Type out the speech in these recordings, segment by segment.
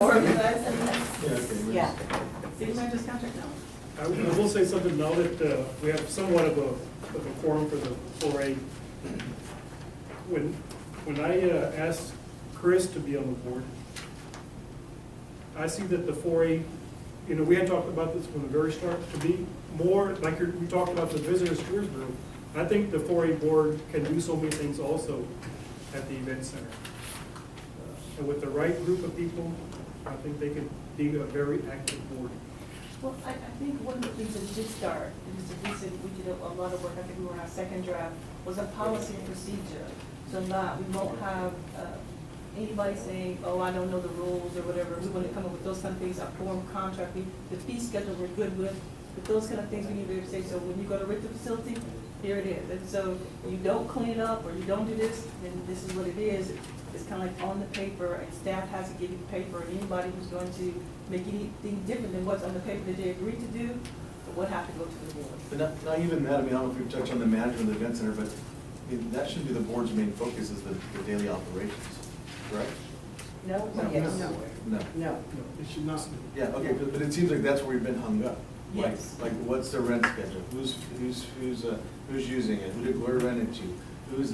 Yeah. City manager's contract, no. I will say something now that we have somewhat of a quorum for the 4A. When I asked Chris to be on the board, I see that the 4A, we had talked about this from the very start, to be more, like we talked about the visitors tours group. I think the 4A board can do so many things also at the event center. And with the right group of people, I think they could be a very active board. Well, I think one of the things that we did start, we did a lot of work, I think we were in our second draft, was a policy and procedure. So that we won't have anybody saying, oh, I don't know the rules or whatever. We want to come up with those kind of things, a form contract, the fee schedule we're good with. But those kind of things we need to be able to say, so when you go to rent the facility, here it is. And so you don't clean up or you don't do this, then this is what it is. It's kind of like on the paper, and staff has to give you the paper, and anybody who's going to make anything different than what's on the paper that they agreed to do, would have to go to the board. But not even that, I mean, I don't know if we've touched on the management of the event center, but that should be the board's main focus, is the daily operations, correct? No? No. Yes. No. No. No, it should not be. Yeah, okay, but it seems like that's where we've been hung up. Yes. Like what's the rent schedule? Who's using it? Where to rent it to? There's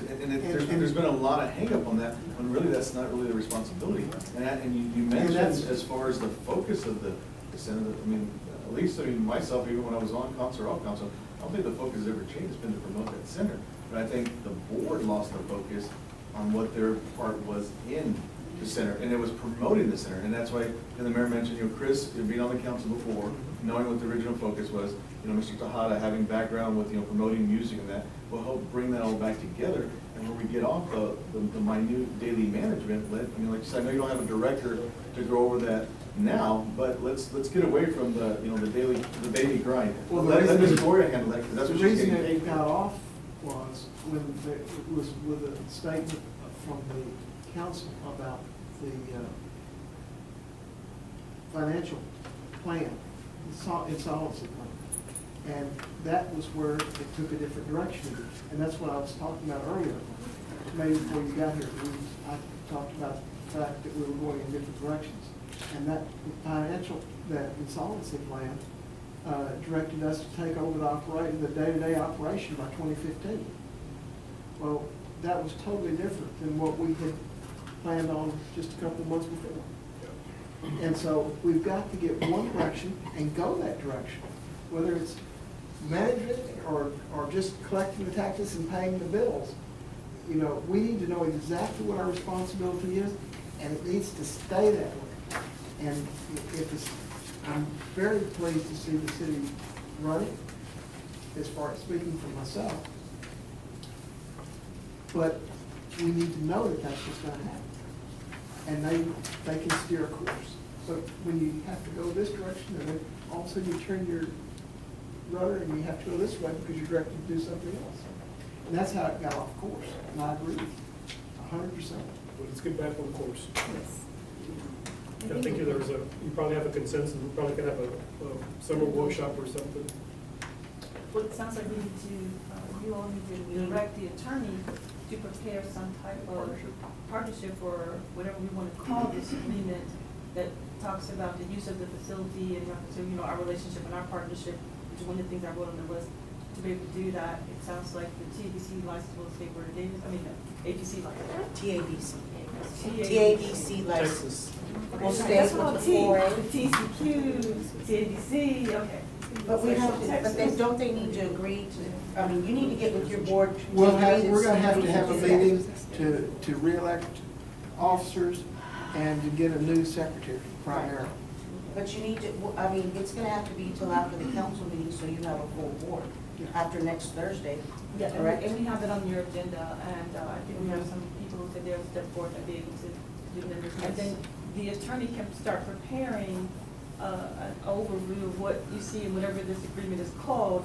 been a lot of hang up on that, when really that's not really the responsibility. And you mentioned as far as the focus of the center, I mean, at least, myself, even when I was on council or off council, I don't think the focus has ever changed. It's been to promote that center. But I think the board lost the focus on what their part was in the center, and it was promoting the center. And that's why, and the mayor mentioned, Chris, being on the council before, knowing what the original focus was, Mr. Tejada having background with, promoting music and that, will help bring that all back together. And when we get off the minute daily management, like you said, I know you don't have a director to go over that now, but let's get away from the, the daily grind. Well, let Ms. Gloria handle that, because that's what The she's reason getting that it paid. got off was when it was with a statement from the council about the financial plan, insolvency plan. And that was where it took a different direction. And that's what I was talking about earlier. Maybe before you got here, I talked about the fact that we were going in different directions. And that insolvency plan directed us to take over the day-to-day operation by 2015. Well, that was totally different than what we had planned on just a couple of months before. And so we've got to get one direction and go that direction, whether it's management or just collecting the taxes and paying the bills. We need to know exactly what our responsibility is, and it needs to stay that way. And I'm very pleased to see the city running, as far as speaking for myself. But we need to know that that's what's going to happen. And they can steer a course. But when you have to go this direction, and then all of a sudden you turn your rudder and you have to go this way because you're directed to do something else. And that's how it got off course. And I agree with you 100%. But let's get back on course. Yes. I think you probably have a consensus, we probably could have a summer workshop or something. Well, it sounds like we need to, you all need to direct the attorney to prepare some type of partnership or whatever we want to call this agreement that talks about the use of the facility and our relationship and our partnership, which is one of the things I wrote on the list. To be able to do that, it sounds like the TABC license will stay where it is. I mean, the APC license. TABC license. Will stay That's with what the I'm 4A. The TCQ, TABC, okay. But we have to, but then don't they need to agree to, you need to get with your board. We're going to have a meeting to re-elect officers and to get a new secretary primarily. But you need to, it's going to have to be till after the council meeting, so you have a full board, after next Thursday. Yeah, Correct? and we have it on your agenda, and I think we have some people who said they'll step forward and be able to do that. And then the attorney can start preparing an overview of what you see in whatever this agreement is called,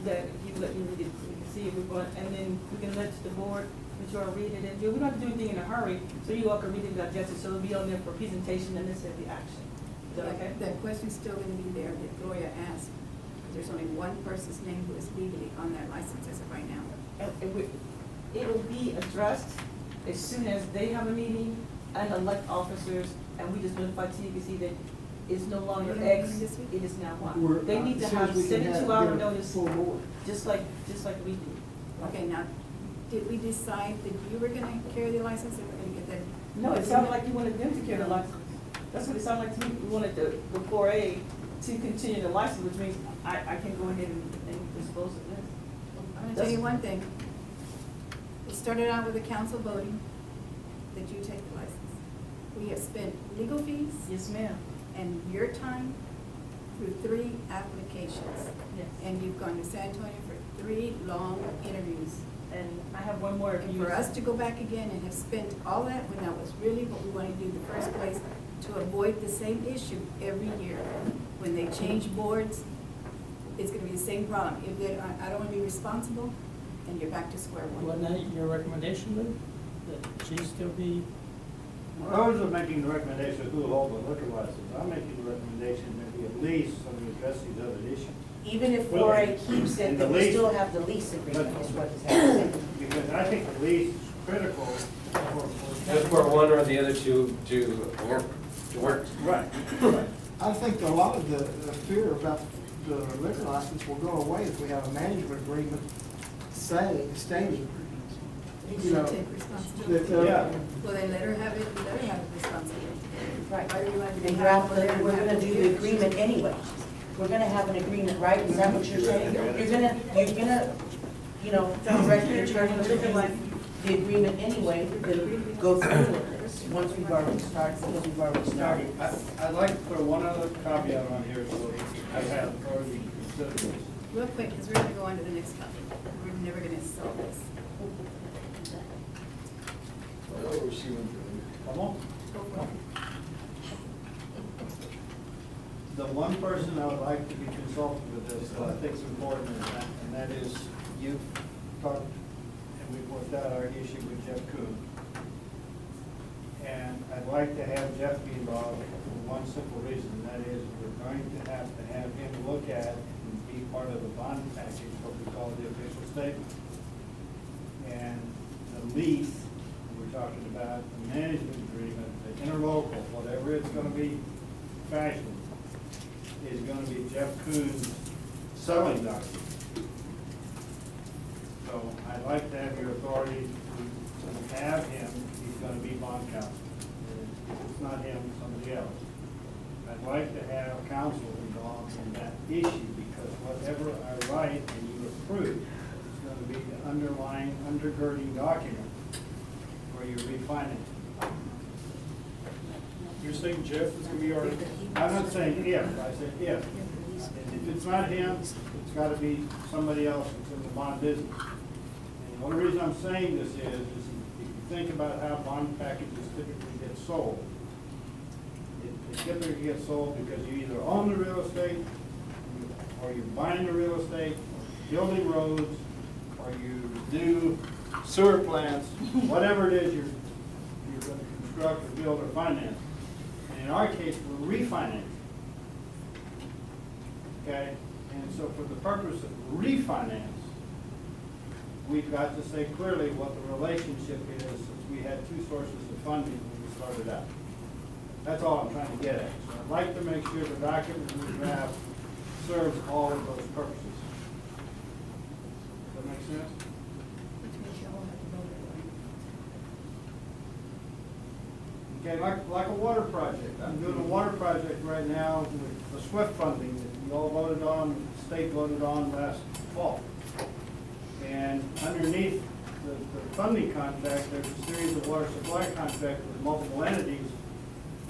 that he can let you read it, so we can see if we're going, and then we can let the board, that you all read it, and we don't have to do anything in a hurry, so you all can read it and digest it, so it'll be on there for presentation and this is the action. Is that okay? That question's still going to be there that Gloria asked. There's only one person's name who is legally on that license as of right now. It will be addressed as soon as they have a meeting and elect officers and we just notified TBC that it's no longer Are you X, meeting this week? it is now We're- Y. They need to as soon as have we can have- 72-hour get a notice, full board. just like we do. Okay, now, did we decide that you were gonna carry the license, and we're gonna get that? No, it sounded like you wanted them to carry the license. That's what it sounded like to me. We wanted the 4A to continue the license, which means I can go ahead and dispose of this. I'm gonna tell you one thing. It started out with the council voting that you take the license. We have spent legal fees Yes, ma'am. and your time through 3 applications. Yes. And you've gone to San Antonio for 3 long interviews. And I have one more. And for us to go back again and have spent all that, when that was really what we wanted to do in the first place, to avoid the same issue every year. When they change boards, it's gonna be the same problem. If they, I don't wanna be responsible, and you're back to square one. Wasn't that your recommendation, Lou? That she still be? I was making the recommendation of who will hold the liquor license. I'm making the recommendation that we at least somebody address these other issues. Even if Well, 4A keeps it, and then the we lease- still have the lease agreement, is what is happening. Because I think the lease is critical for. Just for one or the other to work. Right. I think a lot of the fear about the liquor license will go away if we have a management agreement stating, You you know, should take responsibility. that, Yeah. Well, then let her have it, let her have the responsibility. Right. Why do you want to be And half Ralph, of we're it? gonna do the agreement anyway. We're gonna have an agreement, right? Is that what you're saying? You're gonna, you know, direct the attorney to do the agreement anyway, then go through with this, once we've already started, because we've already started. I'd like to put one other caveat on here, so I have authority to consider this. Real quick, because we're gonna go on to the next topic. We're never gonna solve this. Oh, she went through. Come on. Go for it. The one person I would like to be consulted with this, that I think is important, and that is, you've talked, and we've worked out our issue with Jeff Kuhn. And I'd like to have Jeff be involved for one simple reason, and that is, we're going to have him look at and be part of the bond package, what we call the official statement. And the lease, we're talking about, the management agreement, the interlocal, whatever it's gonna be fashioned, is gonna be Jeff Kuhn's selling document. So I'd like to have your authority to have him, he's gonna be bond counsel. If it's not him, somebody else. I'd like to have counsel involved in that issue, because whatever I write and you approve, is gonna be the underlying, undergirding document for your refinance. You're saying Jeff is gonna be our, I'm not saying if, I said if. If it's not him, it's gotta be somebody else that's in the bond business. And the only reason I'm saying this is if you think about how bond packages typically get sold, it typically gets sold because you either own the real estate, or you're buying the real estate, building roads, or you do sewer plants, whatever it is you're gonna construct or build or finance. And in our case, we're refinancing. Okay, and so for the purpose of refinance, we've got to say clearly what the relationship is, since we had 2 sources of funding when we started out. That's all I'm trying to get at. So I'd like to make sure the document we draft serves all of those purposes. Does that make sense? Which means you all have to vote Okay, like a water project. I'm doing a water project right now with the SWIFT funding that we all voted on, the state voted on last fall. And underneath the funding contract, there's a series of water supply contracts with multiple entities.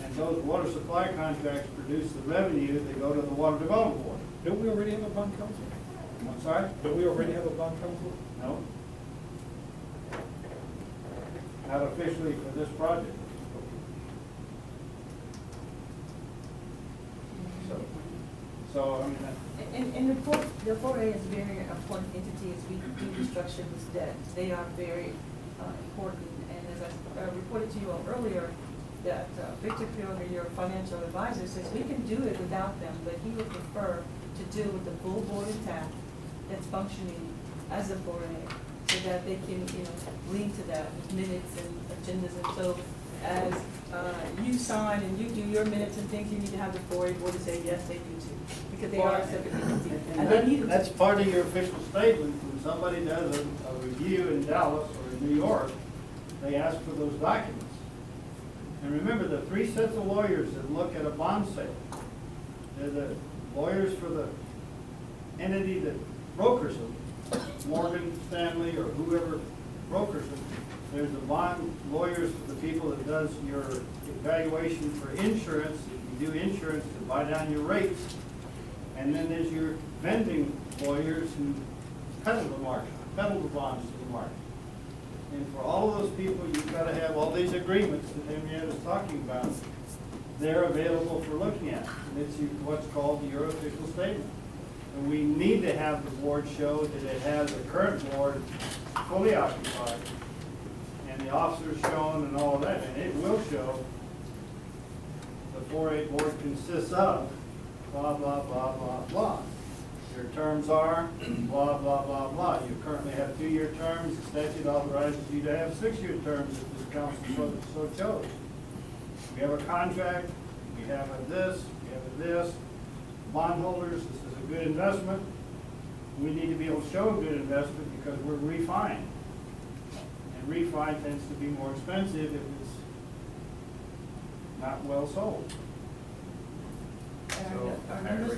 And those water supply contracts produce the revenue that go to the Water Development Board. don't we already have a bond council? I'm sorry? Don't we already have a bond council? No. Not officially for this project. So, I mean, And the 4A is a very important entity as we do restructure this debt. They are very important. And as I reported to you all earlier, that Victor Fielder, your financial advisor, says we can do it without them, but he would prefer to do with the full board intact that's functioning as a 4A, so that they can, lead to that with minutes and agendas. And so as you sign and you do your minutes and things, you need to have the 4A board to say, yes, they do too, because they are a separate entity. And they need That's part of your official statement. When somebody does a review in Dallas or in New York, they ask for those documents. And remember, the 3 sets of lawyers that look at a bond sale, they're the lawyers for the entity that brokers them, Morgan Stanley or whoever brokers them. There's the bond lawyers for the people that does your evaluation for insurance, if you do insurance to buy down your rates. And then there's your vending lawyers who peddle the market, peddle the bonds to the market. And for all of those people, you've got to have all these agreements that Henriette is talking about. They're available for looking at. And it's what's called your official statement. And we need to have the board show that it has a current board fully occupied, and the officers shown and all of that, and it will show the 4A board consists of blah, blah, blah, blah, blah. Your terms are blah, blah, blah, blah. You currently have 2-year terms. The statute authorizes you to have 6-year terms if this council so chose. We have a contract, we have a this, we have a this. Bondholders, this is a good investment. We need to be able to show a good investment because we're refined. And refi tends to be more expensive if it's not well sold. Our numbers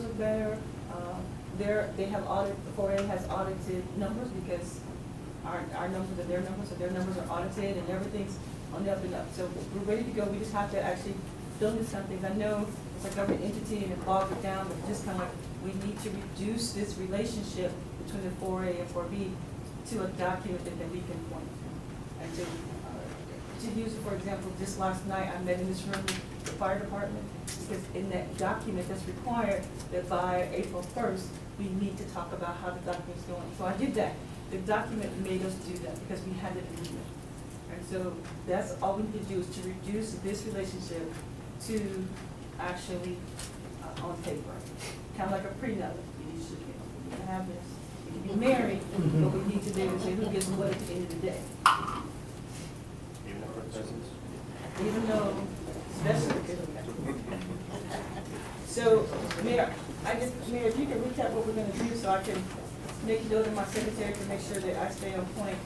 are better, they have audit, the 4A has audited numbers because our numbers are their numbers, so their numbers are audited and everything's on the up and up. So we're ready to go, we just have to actually fill in some things. I know it's a government entity and it bogs it down, but just kind of like, we need to reduce this relationship between the 4A and 4B to a document that we can point to. And to use, for example, just last night, I met in this room with the fire department, because in that document that's required that by April 1st, we need to talk about how the document's going. So I did that. The document made us do that because we had it in here. And so that's all we need to do is to reduce this relationship to actually on paper. Kind of like a prenup. You should have this. You can be married, but we need to be able to say who gets what at the end of the day. Even for presents? Even though, especially. So, Mayor, Mayor, if you can recap what we're gonna do so I can make note of my secretary to make sure that I stay on point.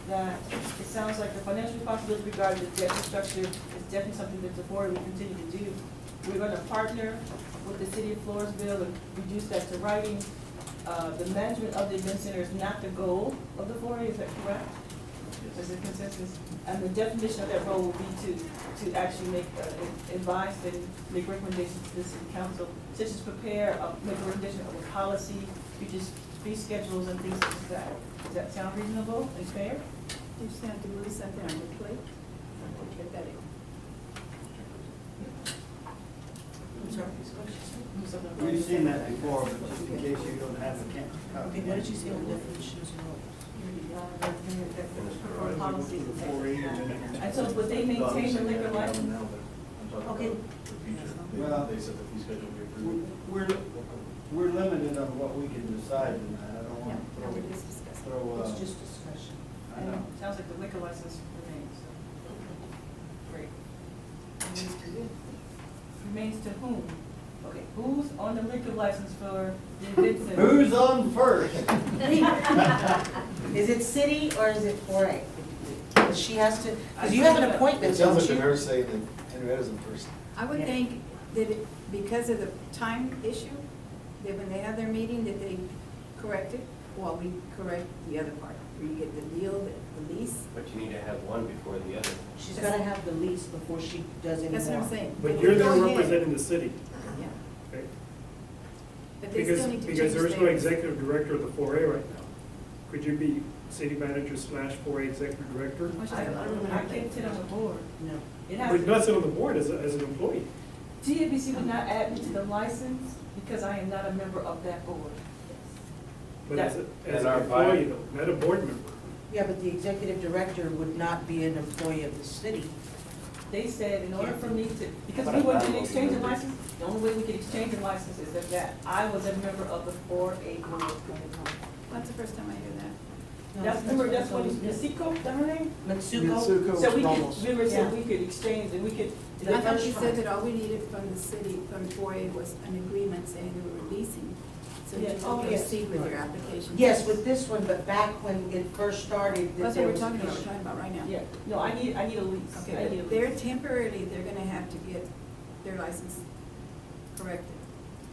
That it sounds like the financial responsibility regarding the debt structure is definitely something that the board will continue to do. We're gonna partner with the city of Floresville and reduce that to writing. The management of the event center is not the goal of the 4A, is that correct? Is it consensus? And the definition of that role will be to actually make advice and make recommendations to the city council, such as prepare, make a recommendation of a policy, reduce fee schedules and things like that. Does that sound reasonable and fair? You just have to move something on your plate. Get that in. I'm sorry. We've seen that before, but just in case you don't have the Okay, what did you say on definitions and roles? Or policies. The 4A and then- And so would they maintain the liquor Now, license? Okay. but I'm talking about the future. Well- They said the fee schedule will be approved. We're limited on what we can decide tonight. I don't Yeah, want no, we to just discussed. throw, It's just discussion. I know. Sounds like the liquor license remains. Great. Remains to whom? Okay, who's on the liquor license for the event center? Who's on first? Is it city or is it 4A? She has to, because you have an appointment, It sounds don't like the you? mayor's saying that Henrietta's in first. I would Yeah. think that because of the time issue, that when they have their meeting, that they correct it, while we correct the other part, where you get the deal, the lease. But you need to have one before the other. She's gotta have the lease before she does any more. That's what I'm saying. But They you're go there ahead. representing the city, Yeah, okay? but they Because, still need to change because there is no their- executive director of the 4A right now. Could you be city manager / 4A executive director? Which is I a lot of I can't sit on the board. No. It has But to- not sit on the board as an employee. TABC would not add me to the license because I am not a member of that board. But as And an our employee bylaw- though, not a board member. Yeah, but the executive director would not be an employee of the city. They said in order for me to, because we went to the exchange of license, the only way we could exchange a license is that I was a member of the 4A board. That's the first time I hear that. That's, remember, that's when Mexico, is that her name? Mitsuko, Mitsuko So we Ramos. could, remember, said Yeah. we could exchange and we could. I thought you said that all we needed from the city, from 4A, was an agreement saying they were releasing, so you Yeah. could Oh, yes. proceed with your application. yes, with this one, but back when it first started. That's there what we're was talking an about, issue. we're talking about right now. Yeah, no, I need a lease. I Okay, need a but lease. they're temporarily, they're gonna have to get their license corrected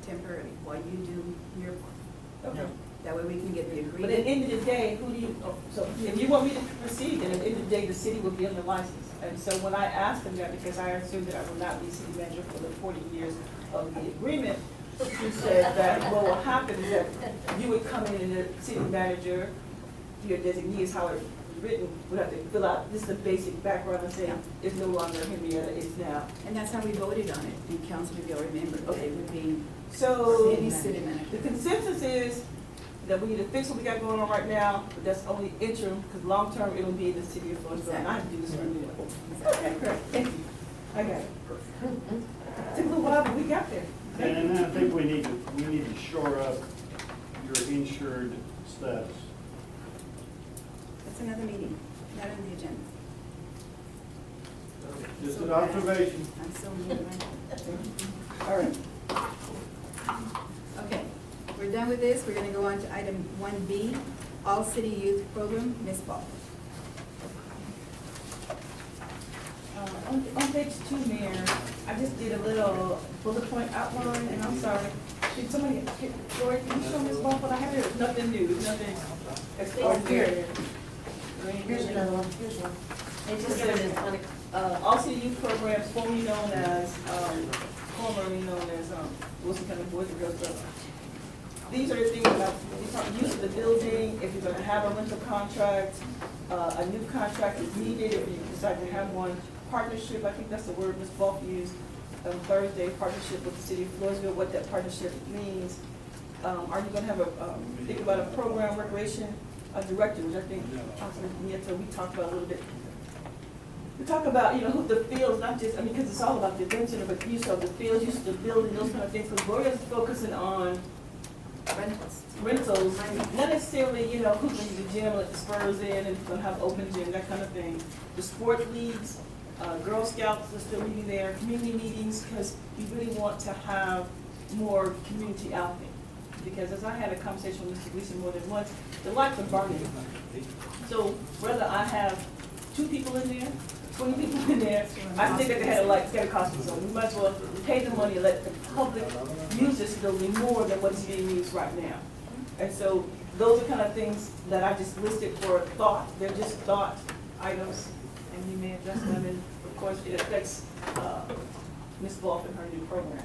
temporarily while you do your part. Okay. That way we can get the But at the agreement. end of the day, who do you, oh, so if you want me to proceed, then at the end of the day, the city will be on the license. And so when I asked them that, because I assumed that I will not be city manager for the 40 years of the agreement, she said that what will happen is that you would come in and the city manager, your designee is how it's written, would have to fill out, this is the basic background and say, it's no longer Henrietta, it's now. And that's how we voted on it, and council, if you'll remember, that Okay. it would be So any city manager. the consensus is that we need to fix what we got going on right now, but that's only interim, because long-term, it'll be in the city of Floresville, and I have to do this for you. Okay, correct, thank you. I got it. Took a little while, but we got there. Thank And you. I think we need to shore up your insured status. That's another meeting, not on the agenda. Just So an bad. observation. I'm so mean, right? All right. Okay, we're done with this, we're gonna go on to item 1B, All City Youth Program, Ms. Ball. On page 2, Mayor, I just did a little bullet point outline, and I'm sorry. Did somebody, Lori, can you show Ms. Ball what I have here? It's nothing new, it's nothing extraordinary. Here's another one, here's one. It just says, All City Youth Programs, formerly known as Wilson County Boys and Girls Club. These are the things about, use of the building, if you're gonna have a rental contract, a new contract is needed, if you decide to have one. Partnership, I think that's the word Ms. Falk used on Thursday, partnership with the city of Floresville, what that partnership means. Are you gonna have think about a program recreation director, which I think Councilman Nieto, we talked about a little bit. We talk about, who the fields, not just, because it's all about the invention, but use of the fields, use of the building, those kind of things. Because Gloria's focusing on rentals, not necessarily, who's gonna use the gym, like the Spurs in, and gonna have open gym, that kind of thing. The sport leagues, Girl Scouts are still meeting there, community meetings, because we really want to have more community out there. Because as I had a conversation with Mr. Gleason more than once, the lights are burning. So whether I have 2 people in there, 20 people in there, I think that they had a light, it's gonna cost me something. We might as well pay the money and let the public use this building more than what's being used right now. And so those are kind of things that I just listed for thought. They're just thought items, and you may address them, and of course, it affects Ms. Wolf and her new program.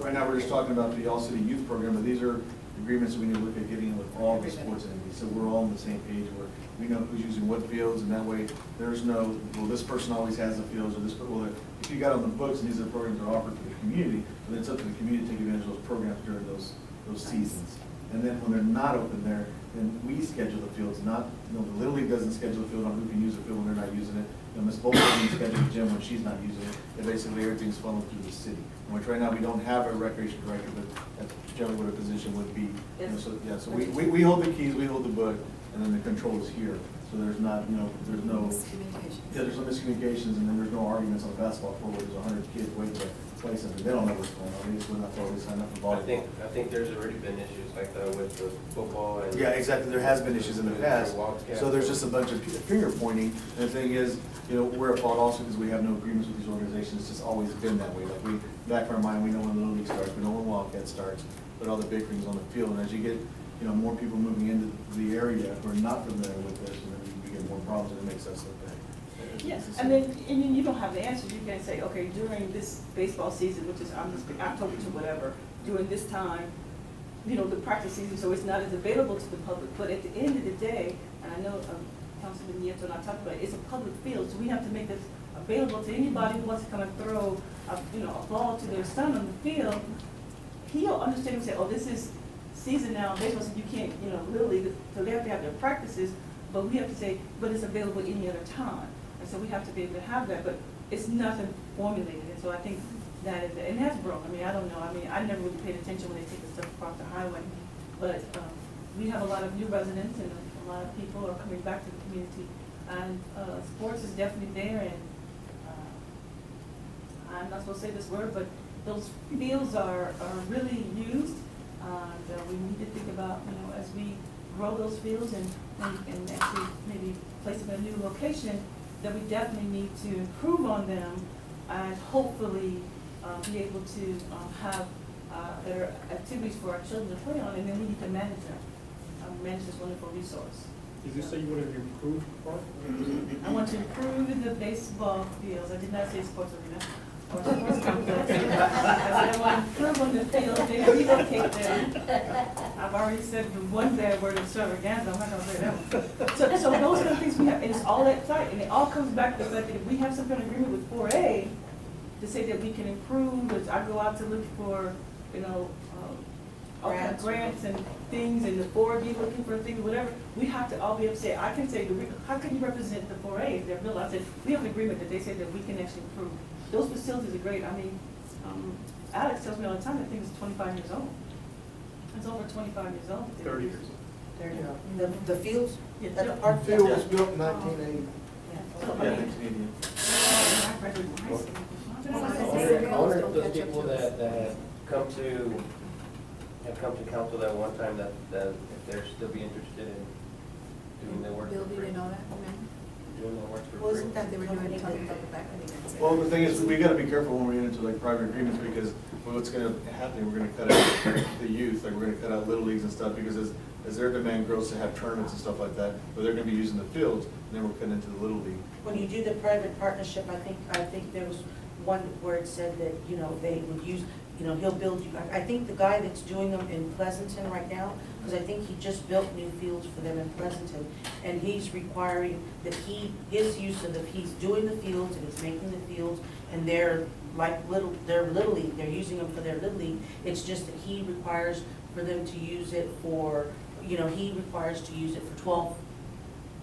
Right now, we're just talking about the All City Youth Program, but these are agreements that we need to look at getting with all the sports entities, so we're all on the same page where we know who's using what fields, and that way, there's no, well, this person always has the fields, or this, well, if you got on the books, and these are the programs that are offered to the community, then it's up to the community to take advantage of those programs during those seasons. And then when they're not open there, then we schedule the fields, not, the Little League doesn't schedule the field on who can use the field when they're not using it. Ms. Bolton doesn't schedule the gym when she's not using it. And basically, everything's funneled through the city. Which right now, we don't have a recreation director, but that's generally what a position would be. So we hold the keys, we hold the book, and then the control is here. So there's not, there's no, there's no miscommunications, and then there's no arguments on the basketball court where there's 100 kids waiting to play something. They don't know what's going on. They just went up there, they signed up for volleyball. I think there's already been issues like that with the football and. Yeah, exactly. There has been issues in the past. So there's just a bunch of finger pointing. And the thing is, we're at fault also because we have no agreements with these organizations. It's just always been that way. Like back in our mind, we know when Little League starts, we know when Wildcat starts, but all the big things on the field. And as you get, more people moving into the area who are not familiar with this, and then we get more problems, and it makes us look bad. Yes, and then you don't have the answers. You can say, okay, during this baseball season, which is October to whatever, during this time, the practice season, so it's not as available to the public. But at the end of the day, and I know Councilman Nieto and I talked about it, it's a public field, so we have to make this available to anybody who wants to come and throw a ball to their son on the field. He'll understand and say, oh, this is season now, baseball, so you can't, literally, so they have to have their practices, but we have to say, but it's available any other time. And so we have to be able to have that, but it's nothing formulated, and so I think that is, and that's broke. I don't know, I never really paid attention when they take the stuff across the highway, but we have a lot of new residents and a lot of people are coming back to the community. And sports is definitely there, and I'm not supposed to say this word, but those fields are really used. And we need to think about, as we grow those fields and actually maybe place them in a new location, that we definitely need to improve on them and hopefully be able to have better activities for our children to play on, and then we need to manage them, manage this wonderful resource. Did you say you wanted to improve the park? I want to improve the baseball fields. I did not say sports arena or sports complex. I said I want to improve on the field, maybe relocate them. I've already said the one bad word, extravaganza, I'm not gonna say that one. So those are the things we have, and it's all that tight, and it all comes back to the fact that if we have some kind of agreement with 4A to say that we can improve, as I go out to look for, all kind of grants and things, and the 4B looking for things, whatever, we have to all be able to say, I can say, how can you represent the 4A if they're built? I said, we have an agreement that they say that we can actually improve. Those facilities are great. I mean, Alex tells me all the time that thing is 25 years old. It's over 25 years old. 30 years. The fields? Yeah. At the park? Field was built in 1980. Yeah, 1980. Yeah. I wonder if those people that have come to council that one time, that if they're still be interested in doing their work for Building free. and all that, remember? Doing their work for free. Wasn't that They the were company doing, talking that? about the back, I think that's it. Well, the thing is, we gotta be careful when we get into like private agreements, because what's gonna happen, we're gonna cut out the youth, like we're gonna cut out little leagues and stuff, because as their demand grows to have tournaments and stuff like that, but they're gonna be using the fields, and then we're cutting into the little league. When you do the private partnership, I think there was one where it said that, they would use, he'll build you, I think the guy that's doing them in Pleasanton right now, because I think he just built new fields for them in Pleasanton, and he's requiring that his use of he's doing the fields and he's making the fields, and they're little league, they're using them for their little league. It's just that he requires for them to use it for, he requires to use it for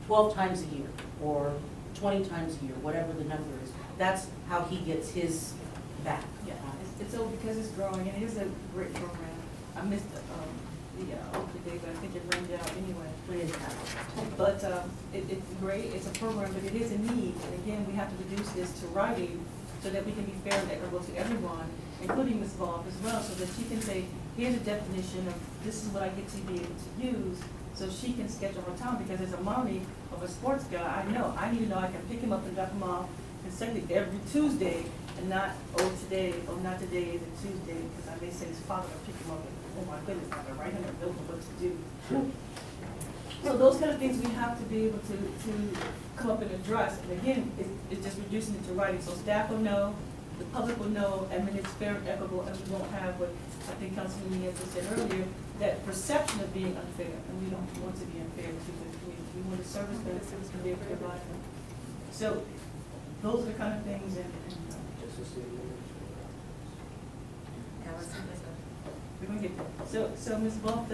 12 times a year, or 20 times a year, whatever the number is. That's how he gets his back. Yeah, it's so because it's growing, and it is a great program. I missed the open day, but I think it rained out anyway. What is that? But it's great, it's a program, but it is a need. And again, we have to reduce this to writing so that we can be fair and equitable to everyone, including Ms. Vaughn as well, so that she can say, here's a definition of this is what I get to be able to use, so she can schedule her time, because as a mommy of a sports guy, I need to know I can pick him up and drop him off consecutively every Tuesday, and not, not today, is a Tuesday, because I may say his father will pick him up, and, oh my goodness, I can write him a note of what to do. So those kind of things we have to be able to come up and address, and again, it's just reducing it to writing, so staff will know, the public will know, and then it's fair and equitable, and we won't have what I think Councilman Nieto said earlier, that perception of being unfair, and we don't want to be unfair to the community. We want to service them, and be able to provide them. So those are the kind of things, and we're going to get there. So Ms. Bulk,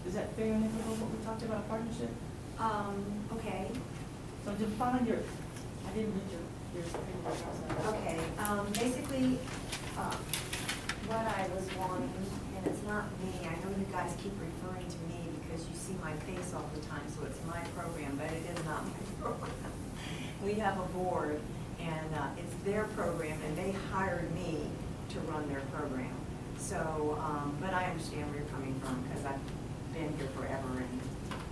is that fair and equitable what we talked about, partnership? Okay. So define I didn't read your Okay, basically, what I was wanting, and it's not me, I know you guys keep referring to me because you see my face all the time, so it's my program, but it is not my program. We have a board, and it's their program, and they hired me to run their program. So, but I understand where you're coming from, because I've been here forever, and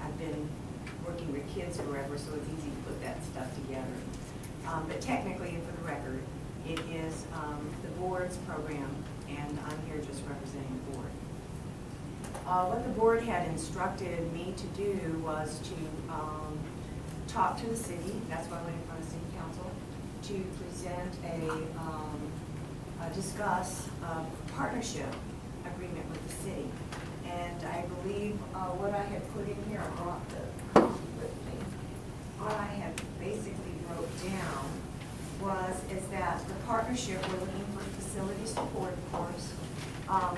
I've been working with kids forever, so it's easy to put that stuff together. But technically, for the record, it is the board's program, and I'm here just representing the board. What the board had instructed me to do was to talk to the city, that's why I went in front of city council, to present discuss a partnership agreement with the city. And I believe what I had put in here, I brought the copy with me. What I had basically wrote down is that the partnership, we're looking for facility support, of course.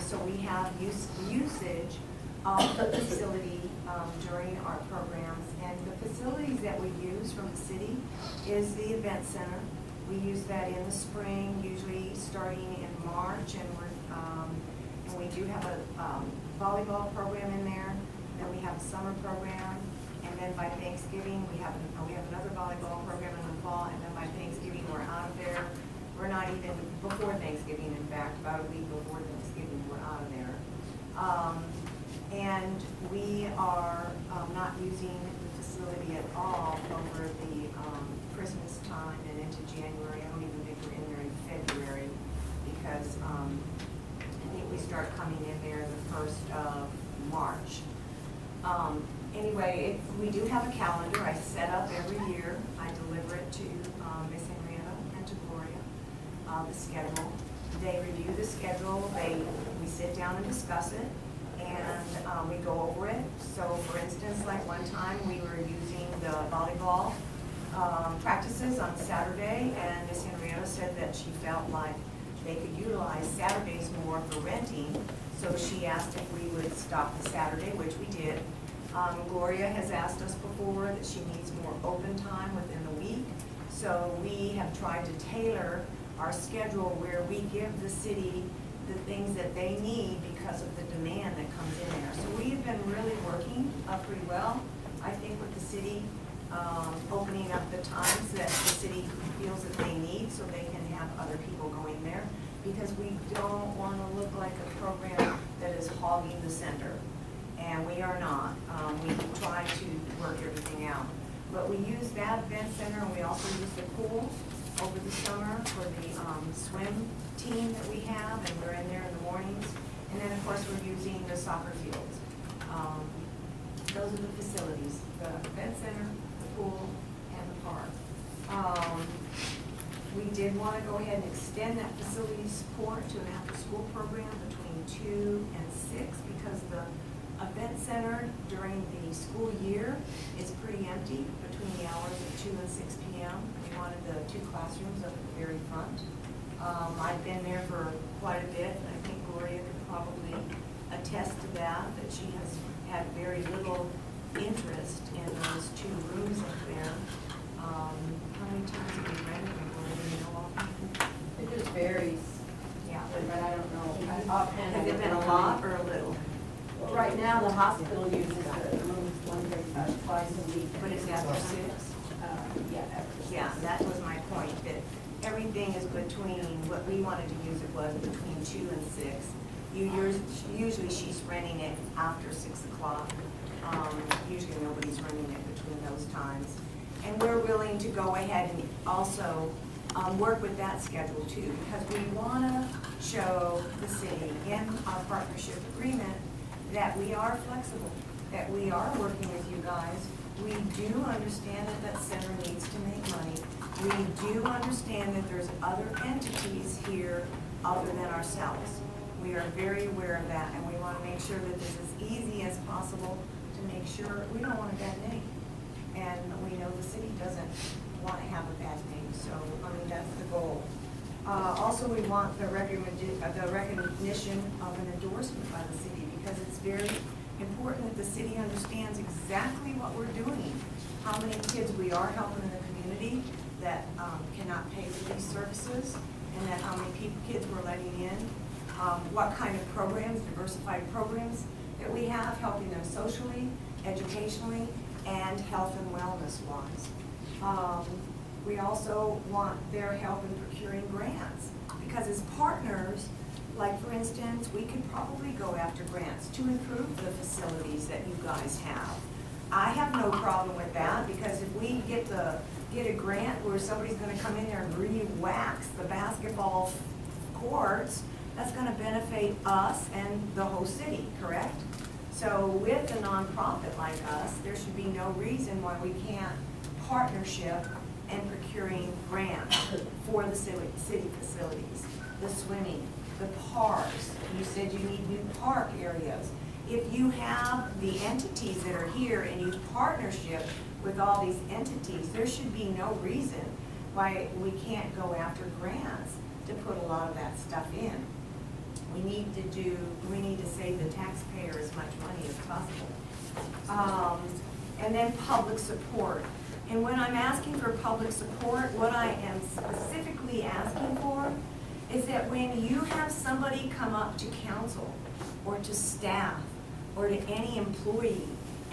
So we have usage of the facility during our programs. And the facilities that we use from the city is the event center. We use that in the spring, usually starting in March, and we do have a volleyball program in there. Then we have a summer program, and and then by Thanksgiving, we have another volleyball program in the fall, and then by Thanksgiving, we're out of there. We're not even, before Thanksgiving, in fact, about a week before Thanksgiving, we're out of there. And we are not using the facility at all over the Christmas time and into January. I don't even think we're in there in February, because I think we start coming in there the 1st of March. Anyway, we do have a calendar I set up every year. I deliver it to Miss Henrietta and to Gloria, the schedule. They review the schedule, we sit down and discuss it, and we go over it. So for instance, like one time, we were using the volleyball practices on Saturday, and Miss Henrietta said that she felt like they could utilize Saturdays more for renting. So she asked if we would stop the Saturday, which we did. Gloria has asked us before that she needs more open time within the week. So we have tried to tailor our schedule where we give the city the things that they need because of the demand that comes in there. So we've been really working pretty well, I think, with the city, opening up the times that the city feels that they need so they can have other people going there, because we don't want to look like a program that is hogging the center. And we are not. We try to work everything out. But we use that event center, and we also use the pool over the summer for the swim team that we have, and we're in there in the mornings. And then, of course, we're using the soccer fields. Those are the facilities: the event center, the pool, and the park. We did want to go ahead and extend that facility support to an after-school program between 2 and 6, because the event center during the school year is pretty empty between the hours of 2 and 6 p.m. We wanted the 2 classrooms up at the very front. I've been there for quite a bit, and I think Gloria could probably attest to that she has had very little interest in those 2 rooms up there. How many times have we rented them, Gloria? Do you know offhand? It just varies, Yeah. but I don't know. Offhand, Has it been a lot or a little? Right now, the hospital uses the rooms twice a week. But it's after 6? Yeah, after 6. Yeah, that was my point, that everything is between, what we wanted to use it was between 2 and 6. Usually she's renting it after 6 o'clock. Usually nobody's renting it between those times. And we're willing to go ahead and also work with that schedule too, because we want to show the city in our partnership agreement that we are flexible, that we are working with you guys. We do understand that that center needs to make money. We do understand that there's other entities here other than ourselves. We are very aware of that, and we want to make sure that this is as easy as possible to make sure we don't want a bad name. And we know the city doesn't want to have a bad name, so, I mean, that's the goal. Also, we want the recognition of an endorsement by the city, because it's very important that the city understands exactly what we're doing, how many kids we are helping in the community that cannot pay for these services, and that how many kids we're letting in, what kind of programs, diversified programs that we have, helping them socially, educationally, and health and wellness wise. We also want their help in procuring grants, because as partners, like for instance, we could probably go after grants to improve the facilities that you guys have. I have no problem with that, because if we get a grant where somebody's gonna come in there and re-wax the basketball courts, that's gonna benefit us and the whole city, correct? So with a nonprofit like us, there should be no reason why we can't partnership and procuring grants for the city facilities, the swimming, the parks. You said you need new park areas. If you have the entities that are here and you partnership with all these entities, there should be no reason why we can't go after grants to put a lot of that stuff in. We need to save the taxpayer as much money as possible. And then public support. And when I'm asking for public support, what I am specifically asking for is that when you have somebody come up to council or to staff or to any employee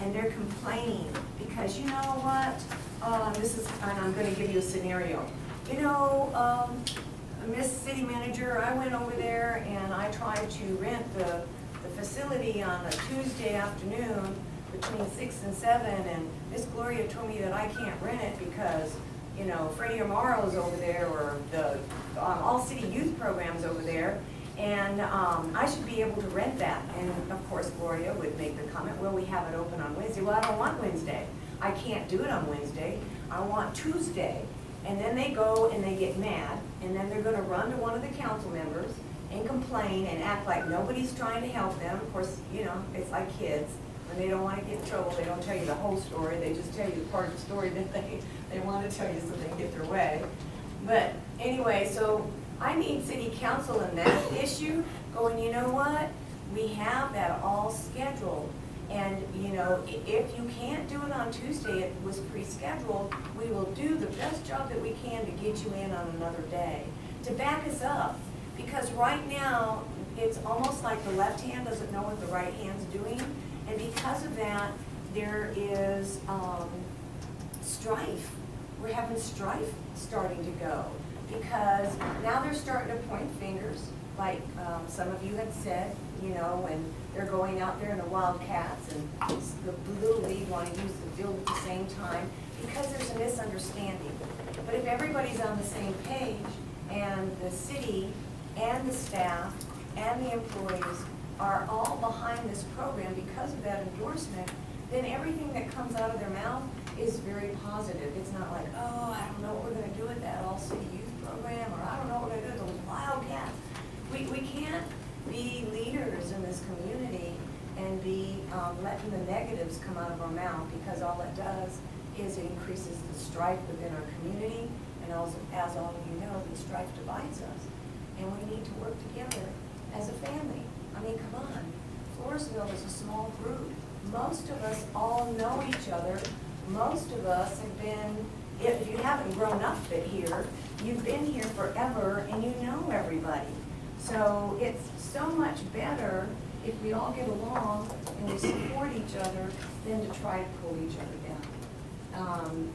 and they're complaining, because you know what? And I'm gonna give you a scenario. You know, Miss City Manager, I went over there and I tried to rent the facility on a Tuesday afternoon between 6 and 7, and Miss Gloria told me that I can't rent it because, you know, Freddie Amaro's over there, or the All City Youth Program's over there, and I should be able to rent that. And of course, Gloria would make the comment, well, we have it open on Wednesday. Well, I don't want Wednesday. I can't do it on Wednesday. I want Tuesday. And then they go and they get mad, and then they're gonna run to one of the council members and complain and act like nobody's trying to help them. Of course, you know, it's like kids. When they don't wanna get in trouble, they don't tell you the whole story. They just tell you the part of the story that they wanna tell you so they can get their way. But anyway, so I need city council in that issue going, you know what? We have that all scheduled. And, you know, if you can't do it on Tuesday, it was pre-scheduled, we will do the best job that we can to get you in on another day, to back us up. Because right now, it's almost like the left hand doesn't know what the right hand's doing. And because of that, there is strife. We're having strife starting to go. Because now they're starting to point fingers, like some of you had said, you know, when they're going out there in the Wildcats and the Little League want to use the field at the same time, because there's a misunderstanding. But if everybody's on the same page, and the city and the staff and the employees are all behind this program because of that endorsement, then everything that comes out of their mouth is very positive. It's not like, oh, I don't know what we're gonna do with that all-city youth program, or I don't know what we're gonna do with those Wildcats. We can't be leaders in this community and be letting the negatives come out of our mouth, because all it does is it increases the strife within our community, and also, as all of you know, the strife divides us. And we need to work together as a family. I mean, come on, Floresville is a small group. Most of us all know each other. Most of us have been, if you haven't grown up here, you've been here forever and you know everybody. So it's so much better if we all get along and we support each other than to try to pull each other down.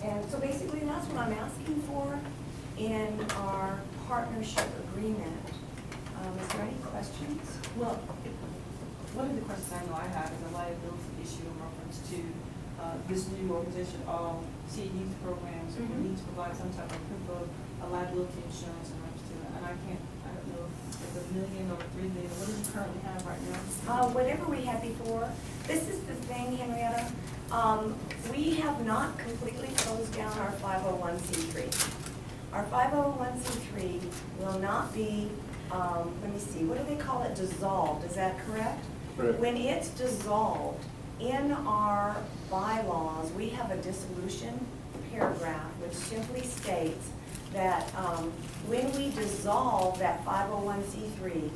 And so basically that's what I'm asking for in our partnership agreement. Is there any questions? Well, one of the questions I know I have is a liability issue in reference to this new organization, all city youth programs. We need to provide some type of proof of a liability insurance in reference to it. And I don't know if it's $1 million or $3 million. What do you currently have right now? Whatever we had before. This is the thing, Henrietta. We have not completely closed down our 501c3. Our 501c3 will not be, let me see, what do they call it, dissolved, is that correct? Correct. When it's dissolved, in our bylaws, we have a dissolution paragraph which simply states that when we dissolve that 501c3,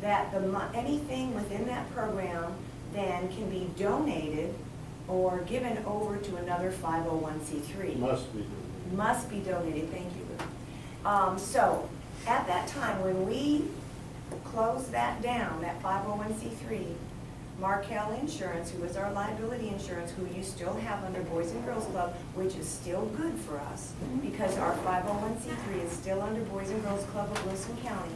that anything within that program then can be donated or given over to another 501c3. Must be. Must be donated, thank you. So, at that time, when we close that down, that 501c3, Markel Insurance, who is our liability insurance, who you still have under Boys and Girls Club, which is still good for us, because our 501c3 is still under Boys and Girls Club of Wilson County.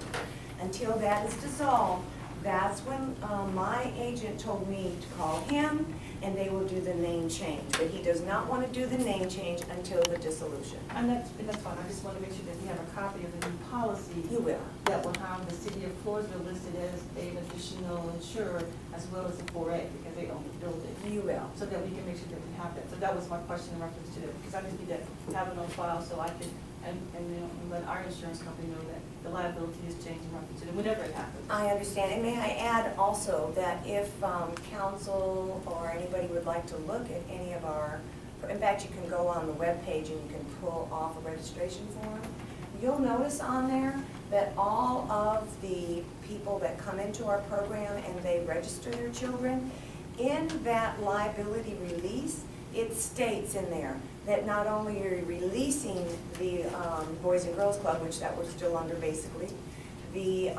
Until that is dissolved, that's when my agent told me to call him, and they will do the name change. But he does not want to do the name change until the dissolution. And that's fine. I just want to make sure that we have a copy of the new policy. You will. That will have the city of Floresville listed as an additional insurer, as well as the 4A, because they own the building. You will. So that we can make sure that we have that. So that was my question in reference to that, because I just need to have it on file so I can, and let our insurance company know that the liability is changing in reference to it, whenever it happens. I understand, and may I add also that if council or anybody would like to look at any of our, in fact, you can go on the webpage and you can pull off a registration form. You'll notice on there that all of the people that come into our program and they register their children, in that liability release, it states in there that not only are you releasing the Boys and Girls Club, which that we're still under basically, the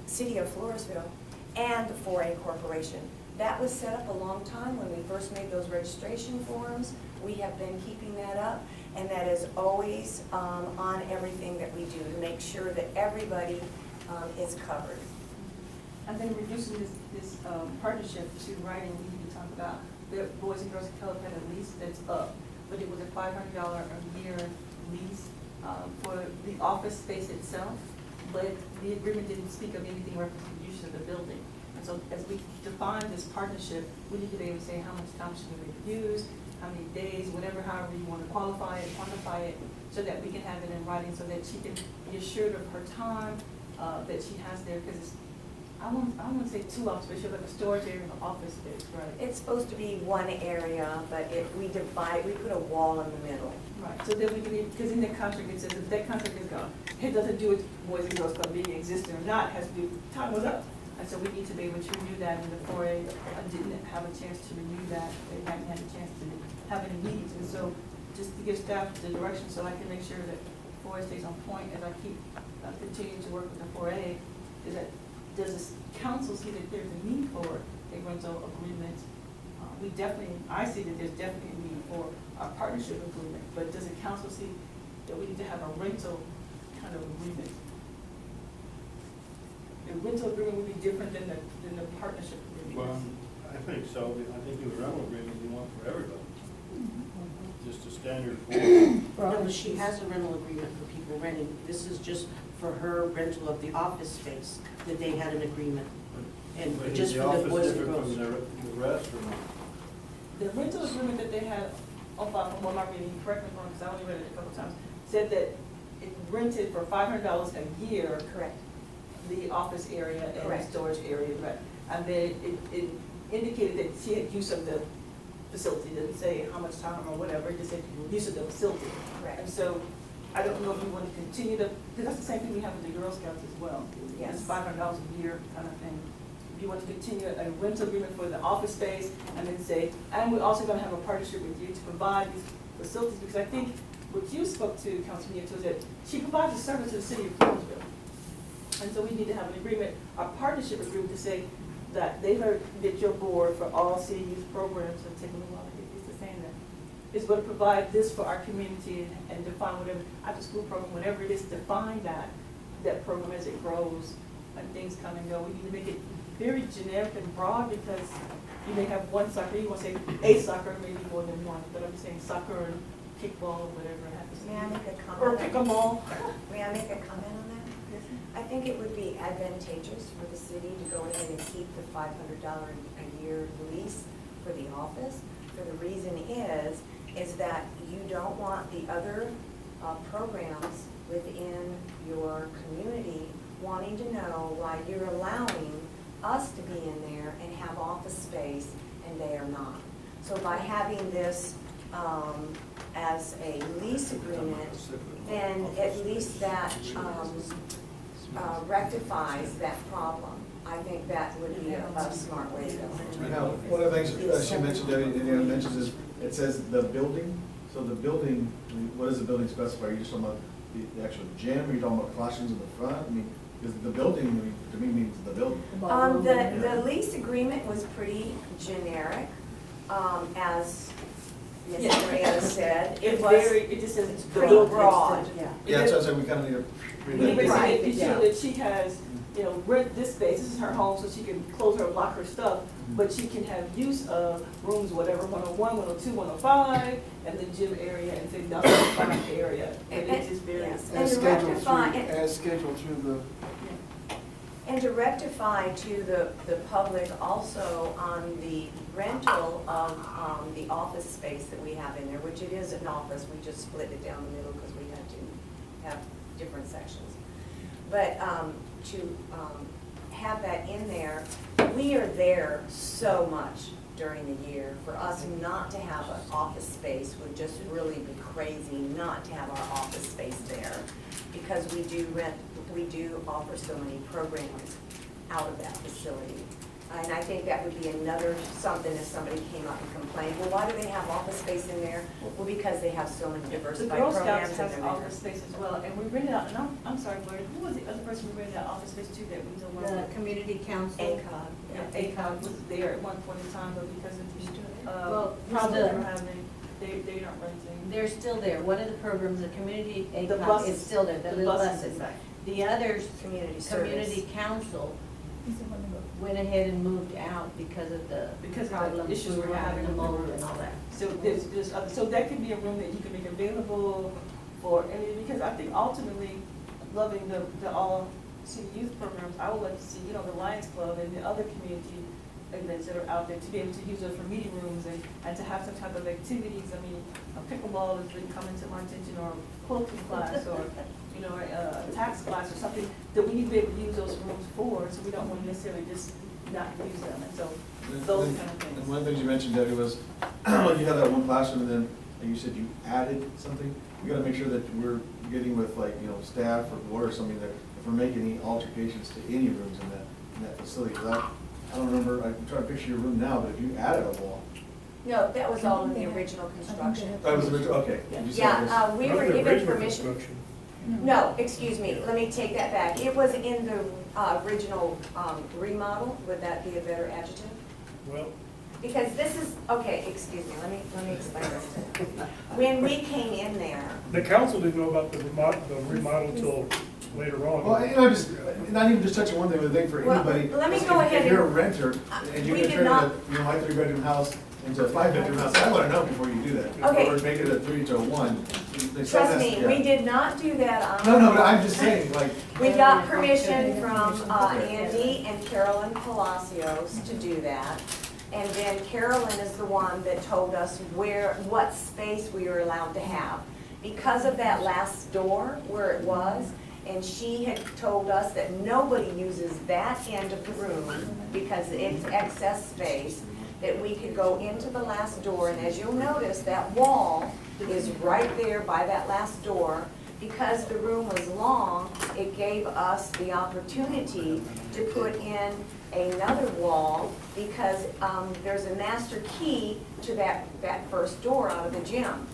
city of Floresville, and the 4A Corporation. That was set up a long time when we first made those registration forms. We have been keeping that up, and that is always on everything that we do to make sure that everybody is covered. And then reducing this partnership to writing, we need to talk about the Boys and Girls Club had a lease that's up, but it was a $500 a year lease for the office space itself, but the agreement didn't speak of anything reference to use of the building. And so as we define this partnership, we need to be able to say how much time should we use, how many days, whatever, however you want to qualify it, quantify it, so that we can have it in writing, so that she can be assured of her time that she has there, because it's, I won't say two office space, like a storage area and an office space, right? It's supposed to be one area, but if we divide, we put a wall in the middle. Right, so then we can, because in the contract it says if that contract is gone, it doesn't do with Boys and Girls Club being existing or not, it has to do, time was up. And so we need to be able to renew that, and the 4A didn't have a chance to renew that, they hadn't had a chance to have any meetings. And so just to give staff the direction so I can make sure that 4A stays on point as I keep continuing to work with the 4A, is that does the council see that there's a need for a rental agreement? We definitely, I see that there's definitely a need for a partnership agreement, but does the council see that we need to have a rental kind of agreement? The rental agreement would be different than the partnership agreement. Well, I think so. I think the rental agreement we want for everybody. Just a standard form. No, but she has a rental agreement for people renting. This is just for her rental of the office space, that they had an agreement. And But is just the for the office boys and different girls. from the rest or not? The rental agreement that they had, from what I'm reading, correct me if I'm wrong, because I only read it a couple times, said that it rented for $500 a year. Correct. The office area and the Correct. storage area, right? And then it indicated that she had use of the facility, it didn't say how much time or whatever, it just said use of the facility. Correct. And so, I don't know if we want to continue to, because that's the same thing we have with the Girl Scouts as well. Yes. It's $500 a year kind of thing. If you want to continue a rental agreement for the office space, and then say, and we're also going to have a partnership with you to provide these facilities, because I think what you spoke to, Councilman Nieto, is that she provides a service to the city of Floresville. And so we need to have an agreement, a partnership agreement to say that they heard that your board for all city youth programs, and take a little while to get used to saying that, is going to provide this for our community and define whatever, after school program, whatever it is, define that program as it grows and things come and go. We need to make it very generic and broad, because you may have one soccer, you want to say a soccer, maybe more than one, but I'm saying soccer and kickball or whatever it happens to be. May I make a comment? Or pickleball. May I make a comment on that? I think it would be advantageous for the city to go ahead and keep the $500 a year lease for the office. For the reason is that you don't want the other programs within your community wanting to know why you're allowing us to be in there and have office space and they are not. So by having this as a lease agreement, then at least that rectifies that problem. I think that would be a smart way to go. Now, one of the things she mentioned, Debbie, and mentions is, it says the building, so the building, I mean, what does the building specify? Are you just talking about the actual gym, or are you talking about classrooms in the front? I mean, because the building, I mean, to me, means the building. The lease agreement was pretty generic, as Ms. Yeah. Maria said. It just says It's the pretty building. broad. Yeah, so we kind of need to read We need to that. say Right. that show that she has, rent this space, this is her home, so she can close her, lock her stuff, but she can have use of rooms, whatever, 101, 102, 105, and the gym area, and say nothing about the area. And it's just very. Yes. As And to scheduled rectify through, it- as scheduled through the, And to rectify to the public also on the rental of the office space that we have in there, which it is an office, we just split it down the middle because we had to have different sections. But to have that in there, we are there so much during the year. For us not to have an office space would just really be crazy not to have our office space there, because we do offer so many programs out of that facility. And I think that would be another something if somebody came up and complained, well, why do they have office space in there? Well, because they have so many The diversified Girl programs Scouts in has their office space as well, and we rented out, and I'm sorry, Gloria, who was the other person we rented out office space to that was the one? The community council. ACOG. Yeah, ACOG was there at one point in time, but because of the, Well, problems they the- were having, they aren't renting. They're still there. One of the programs, the community The ACOG buses. is still there, the little buses. right. The others, Community service. community council went ahead and moved out because of the Because of the problems issues we were having, the with the mold roof. and all that. So so that could be a room that you can make available for, because I think ultimately, loving the all city youth programs, I would like to see, the Lions Club and the other community events that are out there, to be able to use those for meeting rooms and to have some type of activities. I mean, a pickleball has been coming to my attention, or a quilting class, or, a tax class or something, that we need to be able to use those rooms for, so we don't want to necessarily just not use them, and so, those kind of And things. one of the things you mentioned, Debbie, was, like, you have that one classroom, and then, like you said, you added something. We gotta make sure that we're getting with, like, staff or board or something, that if we're making any altercations to any rooms in that facility. 'Cause I don't remember, I'm trying to picture your room now, but if you added a wall. No, that was all in the original construction. That was original, okay. You said this. Yeah, we Not were the given original permission. construction. No, excuse me, let me take that back. It was in the original remodel. Would that be a better adjective? Well, Because this is, okay, excuse me, let me explain this to you. When we came in there, the council didn't know about the remodel till later on. Well, just, not even just touching one thing, but a thing for Well, anybody. let me If- go ahead If you're a and- renter, and you're we gonna did turn not- my 3-bedroom house into a 5-bedroom house, I wanna know before you do that. Okay. Or make it a 3 to a 1. They said trust that's- me, we yeah. did not do that on. No, but I'm just saying, like, We got permission from Andy and Carolyn Palacios to do that. And then Carolyn is the one that told us what space we were allowed to have. Because of that last door where it was, and she had told us that nobody uses that end of the room because it's excess space, that we could go into the last door, and as you'll notice, that wall is right there by that last door. Because the room was long, it gave us the opportunity to put in another wall, because there's a master key to that first door out of the gym.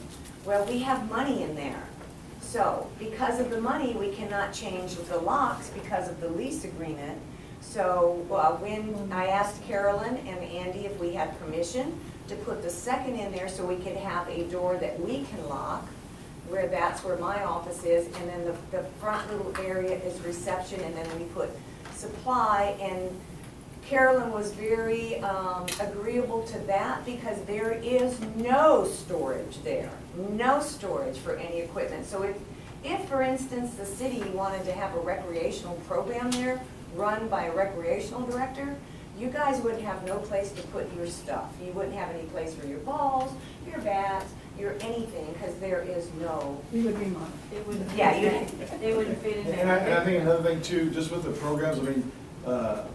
Well, we have money in there. So, because of the money, we cannot change the locks because of the lease agreement. So, when I asked Carolyn and Andy if we had permission to put the second in there so we could have a door that we can lock, that's where my office is, and then the front little area is reception, and then we put supply, and Carolyn was very agreeable to that, because there is no storage there, no storage for any equipment. So if for instance, the city wanted to have a recreational program there, run by a recreational director, you guys wouldn't have no place to put your stuff. You wouldn't have any place for your balls, your bats, your anything, because there is no. We would remodel. It wouldn't, Yeah, they wouldn't fit in and I there. think another thing too, just with the programs, I mean,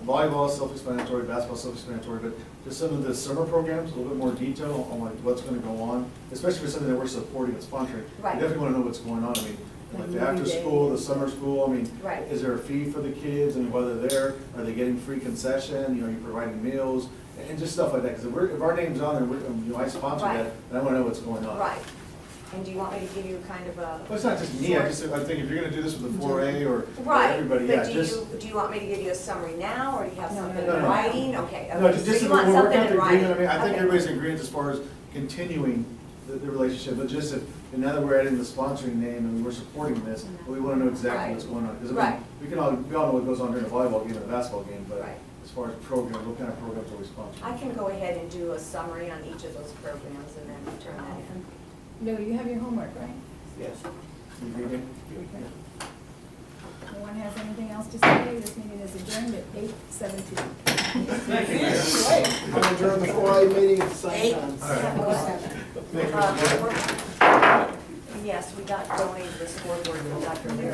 volleyball is self-explanatory, basketball is self-explanatory, but just some of the summer programs, a little bit more detail on like what's gonna go on, especially for something that we're supporting and sponsoring. Right. We definitely wanna know what's going on. I mean, like the after school, the summer school, I mean, Right. is there a fee for the kids? I mean, whether they're there, are they getting free concession, you're providing meals, and just stuff like that. Because if our name's on there, I sponsor Right. that, and I wanna know what's going on. Right. And do you want me to give you kind of a? Well, it's not just me, I think if you're gonna do this with the 4A or Right, everybody, yeah, but just. do you want me to give you a summary now, or do you have something no, in no. writing? Okay, No, okay, so just you when want we're something working out in the writing? agreement, I mean, I think Okay. everybody's in agreement as far as continuing the relationship, but just if, and now that we're adding the sponsoring name and we're supporting this, we wanna know exactly what's going on. Because Right. we all know what goes on during a volleyball game and a basketball game, but Right. as far as programs, what kind of programs are we sponsoring? I can go ahead and do a summary on each of those programs and then turn that in. No, you have your homework, right? Yes. You agree? No one has anything else to say? This meeting is adjourned at 8:17. I'm adjourned the 4A meeting at the same time. All right. Thank you, Uh, Mr. Board. Yes, we got donated the scoreboard from Dr. Leary.